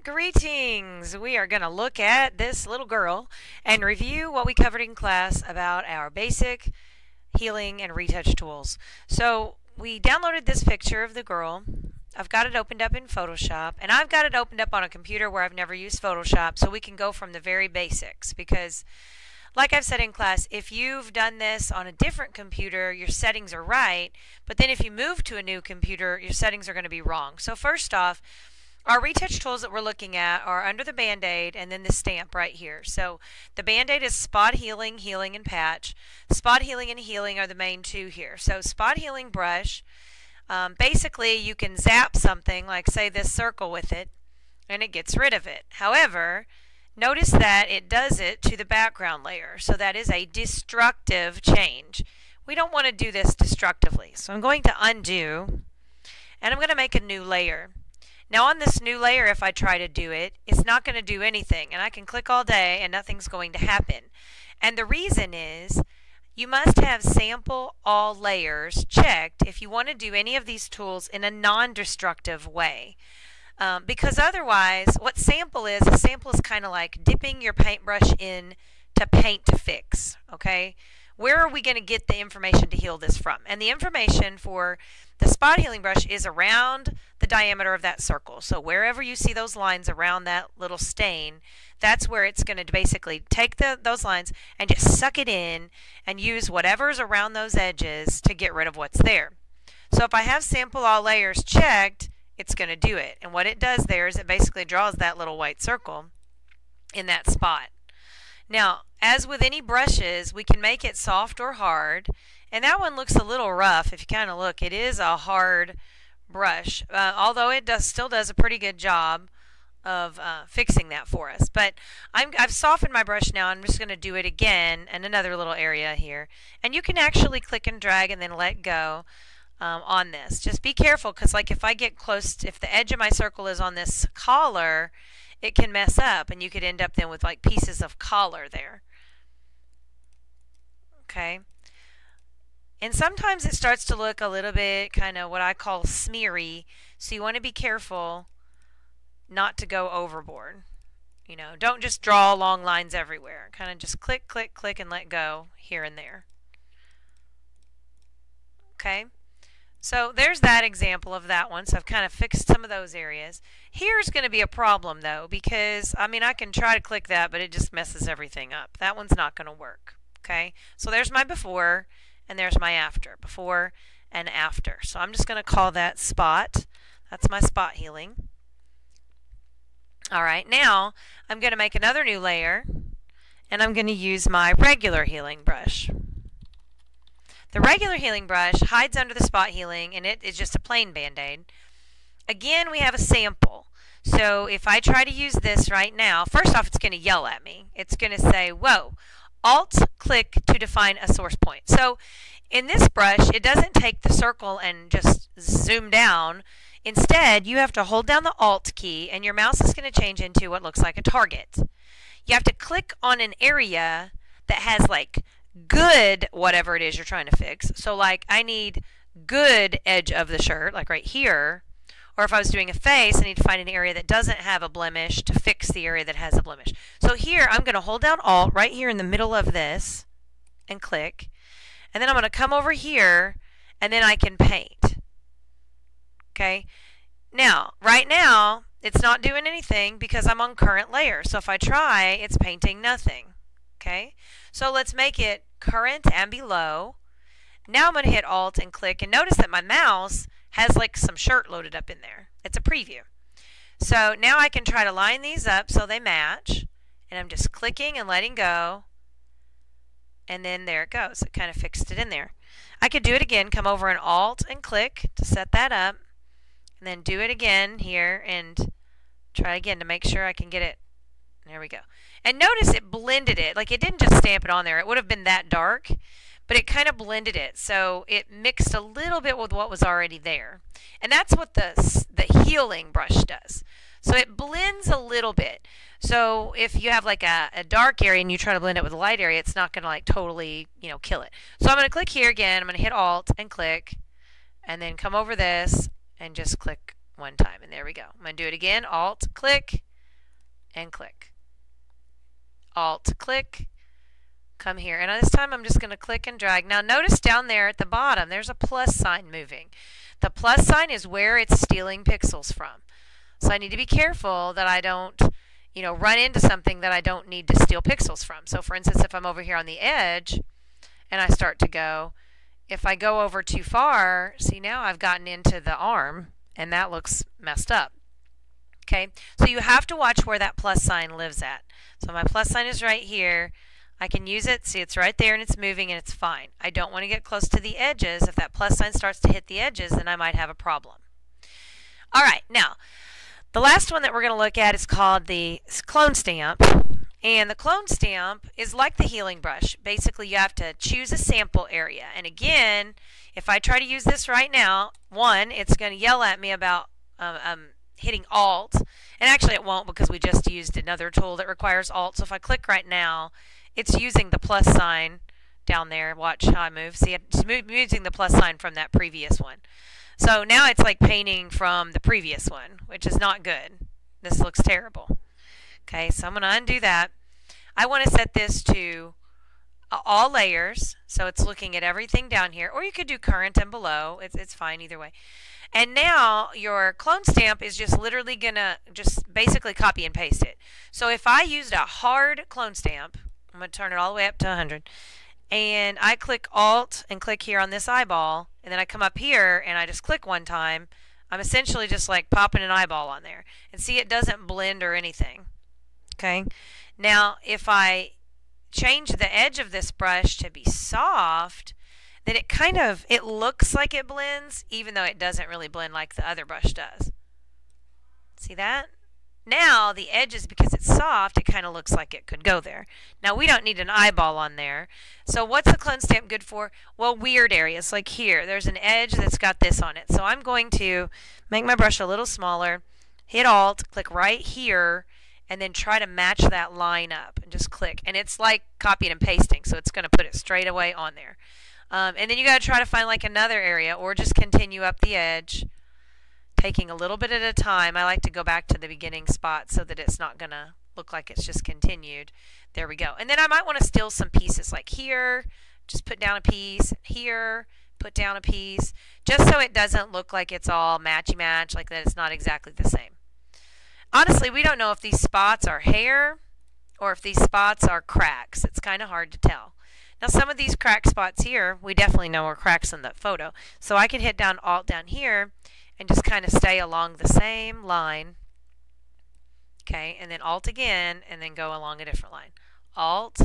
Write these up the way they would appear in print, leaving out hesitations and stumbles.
Greetings! We are going to look at this little girl and review what we covered in class about our basic healing and retouch tools. So, we downloaded this picture of the girl. I've got it opened up in Photoshop, and I've got it opened up on a computer where I've never used Photoshop, so we can go from the very basics. Because, like I've said in class, if you've done this on a different computer, your settings are right, but then if you move to a new computer, your settings are going to be wrong. So, first off, our retouch tools that we're looking at are under the Band-Aid and then the stamp right here. So the Band-Aid is spot healing, healing, and patch. Spot healing and healing are the main two here. So spot healing brush, basically you can zap something, like say this circle with it, and it gets rid of it. However, notice that it does it to the background layer. So that is a destructive change. We don't want to do this destructively. So I'm going to undo, and I'm going to make a new layer. Now on this new layer, if I try to do it, it's not going to do anything. And I can click all day and nothing's going to happen. And the reason is you must have sample all layers checked if you want to do any of these tools in a non-destructive way. Because otherwise, what sample is, a sample is kind of like dipping your paintbrush in to paint to fix. Okay? Where are we going to get the information to heal this from? And the information for the spot healing brush is around the diameter of that circle. So wherever you see those lines around that little stain, that's where it's going to basically take those lines and just suck it in and use whatever's around those edges to get rid of what's there. So if I have sample all layers checked, it's going to do it. And what it does there is it basically draws that little white circle in that spot. Now, as with any brushes, we can make it soft or hard, and that one looks a little rough. If you kind of look, it is a hard brush, although it still does a pretty good job of fixing that for us. But I've softened my brush now. I'm just going to do it again in another little area here, and you can actually click and drag and then let go on this. Just be careful, because like if I get close, if the edge of my circle is on this collar, it can mess up, and you could end up then with like pieces of collar there. Okay. And sometimes it starts to look a little bit kind of what I call smeary, so you want to be careful not to go overboard. You know, don't just draw long lines everywhere. Kind of just click, click, click, and let go here and there. Okay. So there's that example of that one. So I've kind of fixed some of those areas. Here's going to be a problem though, because I mean I can try to click that, but it just messes everything up. That one's not going to work. Okay, so there's my before and there's my after. Before and after. So I'm just going to call that spot. That's my spot healing. Alright, now I'm going to make another new layer, and I'm going to use my regular healing brush. The regular healing brush hides under the spot healing, and it is just a plain Band-Aid. Again, we have a sample. So if I try to use this right now, first off, it's going to yell at me. It's going to say, whoa, Alt-click to define a source point. So in this brush, it doesn't take the circle and just zoom down. Instead, you have to hold down the Alt key, and your mouse is going to change into what looks like a target. You have to click on an area that has like good whatever it is you're trying to fix. So like I need good edge of the shirt, like right here. Or if I was doing a face, I need to find an area that doesn't have a blemish to fix the area that has a blemish. So here I'm going to hold down Alt right here in the middle of this and click. And then I'm going to come over here and then I can paint. Okay. Now, right now, it's not doing anything because I'm on current layer. So if I try, it's painting nothing. Okay. So let's make it current and below. Now I'm going to hit Alt and click, and notice that my mouse has like some shirt loaded up in there. It's a preview. So now I can try to line these up so they match, and I'm just clicking and letting go, and then there it goes. It kind of fixed it in there. I could do it again, come over and Alt and click to set that up, and then do it again here and try again to make sure I can get it. There we go. And notice it blended it. Like it didn't just stamp it on there. It would have been that dark, but it kind of blended it. So it mixed a little bit with what was already there. And that's what the healing brush does. So it blends a little bit. So if you have like a dark area and you try to blend it with a light area, it's not going to like totally, kill it. So I'm going to click here again. I'm going to hit Alt and click, and then come over this and just click one time. And there we go. I'm going to do it again. Alt, click, and click. Alt, click, come here. And this time I'm just going to click and drag. Now notice down there at the bottom there's a plus sign moving. The plus sign is where it's stealing pixels from. So I need to be careful that I don't, run into something that I don't need to steal pixels from. So for instance, if I'm over here on the edge and I start to go, if I go over too far, see now I've gotten into the arm and that looks messed up. Okay, so you have to watch where that plus sign lives at. So my plus sign is right here. I can use it. See, it's right there and it's moving and it's fine. I don't want to get close to the edges. If that plus sign starts to hit the edges, then I might have a problem. All right, now, the last one that we're going to look at is called the clone stamp. And the clone stamp is like the healing brush. Basically, you have to choose a sample area. And again, if I try to use this right now, one, it's going to yell at me about hitting Alt. And actually it won't because we just used another tool that requires Alt. So if I click right now, it's using the plus sign down there. Watch how I move. See, it's using the plus sign from that previous one. So now it's like painting from the previous one, which is not good. This looks terrible. Okay, so I'm going to undo that. I want to set this to all layers, so it's looking at everything down here. Or you could do current and below. It's fine either way. And now your clone stamp is just literally going to just basically copy and paste it. So if I used a hard clone stamp, I'm going to turn it all the way up to 100, and I click Alt and click here on this eyeball, and then I come up here and I just click one time, I'm essentially just like popping an eyeball on there. And see, it doesn't blend or anything. Okay. Now, if I change the edge of this brush to be soft, then it looks like it blends, even though it doesn't really blend like the other brush does. See that? Now, the edges, because it's soft, it kind of looks like it could go there. Now, we don't need an eyeball on there. So what's the clone stamp good for? Well, weird areas, like here. There's an edge that's got this on it. So I'm going to make my brush a little smaller, hit Alt, click right here, and then try to match that line up and just click. And it's like copying and pasting, so it's going to put it straight away on there. And then you got to try to find like another area or just continue up the edge, taking a little bit at a time. I like to go back to the beginning spot so that it's not going to look like it's just continued. There we go. And then I might want to steal some pieces like here, just put down a piece, here, put down a piece, just so it doesn't look like it's all matchy-match, like that it's not exactly the same. Honestly, we don't know if these spots are hair or if these spots are cracks. It's kind of hard to tell. Now, some of these crack spots here, we definitely know are cracks in the photo. So I can hit down Alt down here and just kind of stay along the same line. Okay, and then Alt again, and then go along a different line. Alt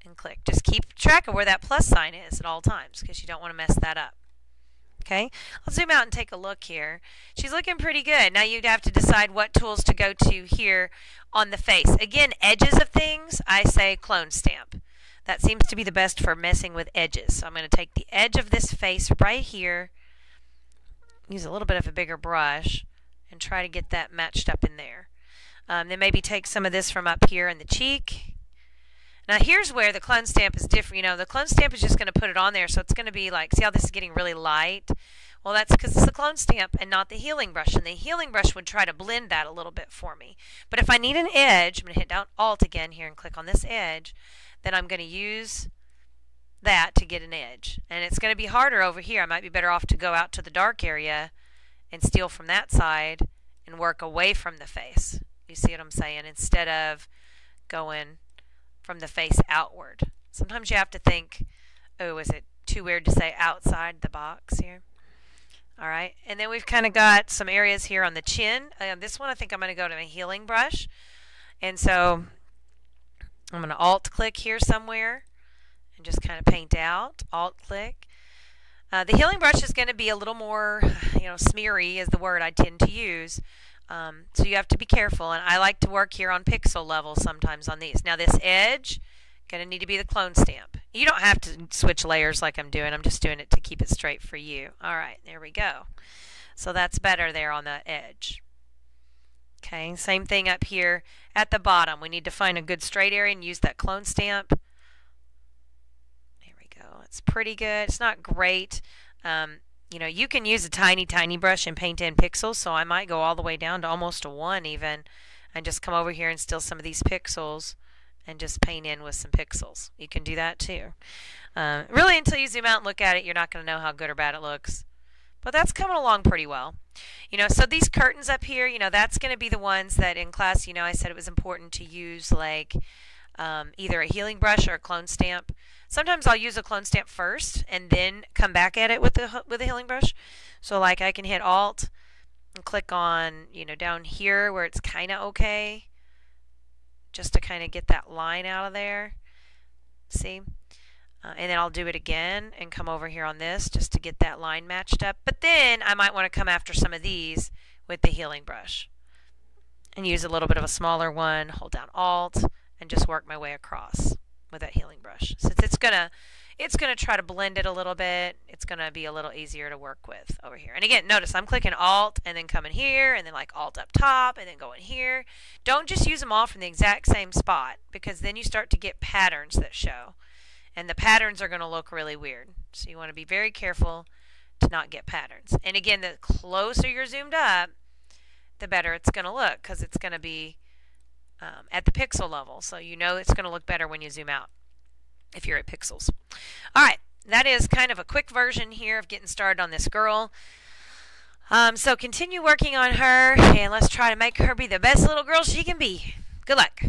and click. Just keep track of where that plus sign is at all times because you don't want to mess that up. Okay, let's zoom out and take a look here. She's looking pretty good. Now you'd have to decide what tools to go to here on the face. Again, edges of things, I say clone stamp. That seems to be the best for messing with edges. So I'm going to take the edge of this face right here, use a little bit of a bigger brush, and try to get that matched up in there. Then maybe take some of this from up here in the cheek. Now here's where the clone stamp is different. The clone stamp is just going to put it on there, so it's going to be like, see how this is getting really light? Well, that's because it's the clone stamp and not the healing brush. And the healing brush would try to blend that a little bit for me. But if I need an edge, I'm going to hit down Alt again here and click on this edge. Then I'm going to use that to get an edge. And it's going to be harder over here. I might be better off to go out to the dark area and steal from that side and work away from the face. You see what I'm saying? Instead of going from the face outward. Sometimes you have to think, oh, is it too weird to say outside the box here? All right, and then we've kind of got some areas here on the chin. This one I think I'm going to go to a healing brush. And so I'm going to Alt click here somewhere and just kind of paint out. Alt click. The healing brush is going to be a little more, smeary is the word I tend to use. So you have to be careful, and I like to work here on pixel level sometimes on these. Now this edge, going to need to be the clone stamp. You don't have to switch layers like I'm doing. I'm just doing it to keep it straight for you. All right, there we go. So that's better there on the edge. Okay, same thing up here at the bottom. We need to find a good straight area and use that clone stamp. There we go. It's pretty good. It's not great. You can use a tiny, tiny brush and paint in pixels, so I might go all the way down to almost a 1 even and just come over here and steal some of these pixels and just paint in with some pixels. You can do that too. Really, until you zoom out and look at it, you're not going to know how good or bad it looks. But that's coming along pretty well. So these curtains up here, that's going to be the ones that in class, I said it was important to use like either a healing brush or a clone stamp. Sometimes I'll use a clone stamp first and then come back at it with a healing brush. So like I can hit Alt and click on, down here where it's kind of okay, just to kind of get that line out of there. See? And then I'll do it again and come over here on this just to get that line matched up. But then I might want to come after some of these with the healing brush and use a little bit of a smaller one, hold down Alt, and just work my way across with that healing brush. Since it's gonna try to blend it a little bit, it's gonna be a little easier to work with over here. And again, notice I'm clicking Alt and then coming here and then like Alt up top and then going here. Don't just use them all from the exact same spot, because then you start to get patterns that show. And the patterns are going to look really weird. So you want to be very careful to not get patterns. And again, the closer you're zoomed up, the better it's going to look, because it's going to be at the pixel level. So it's going to look better when you zoom out if you're at pixels. All right, that is kind of a quick version here of getting started on this girl. So continue working on her, and let's try to make her be the best little girl she can be. Good luck.